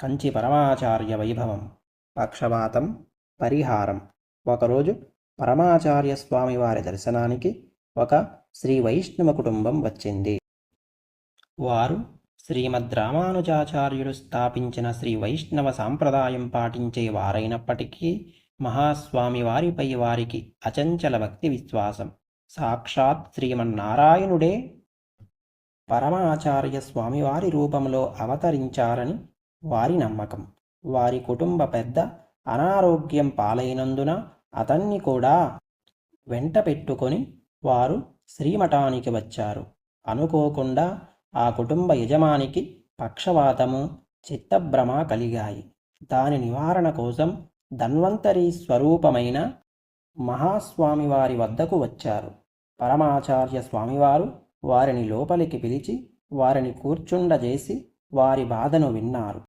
కంచి పరమాచార్య వైభవం. పక్షవాతం పరిహారం. ఒకరోజు పరమాచార్య స్వామివారి దర్శనానికి ఒక శ్రీ వైష్ణవ కుటుంబం వచ్చింది. వారు శ్రీమద్ రామానుజాచార్యులు స్థాపించిన శ్రీ వైష్ణవ సాంప్రదాయం పాటించే వారైనప్పటికీ మహాస్వామి వారిపై వారికి అచంచల భక్తి విశ్వాసం. సాక్షాత్ శ్రీమన్నారాయణుడే పరమాచార్య స్వామివారి రూపంలో అవతరించారని వారి నమ్మకం. వారి కుటుంబ పెద్ద అనారోగ్యం పాలైనందున అతన్ని కూడా వెంట పెట్టుకొని వారు శ్రీమఠానికి వచ్చారు. అనుకోకుండా ఆ కుటుంబ యజమానికి పక్షవాతము, చిత్తభ్రమ కలిగాయి. దాని నివారణ కోసం ధన్వంతరి స్వరూపమైన మహాస్వామివారి వద్దకు వచ్చారు. పరమాచార్య స్వామివారు వారిని లోపలికి పిలిచి వారిని కూర్చుండజేసి వారి బాధను విన్నారు.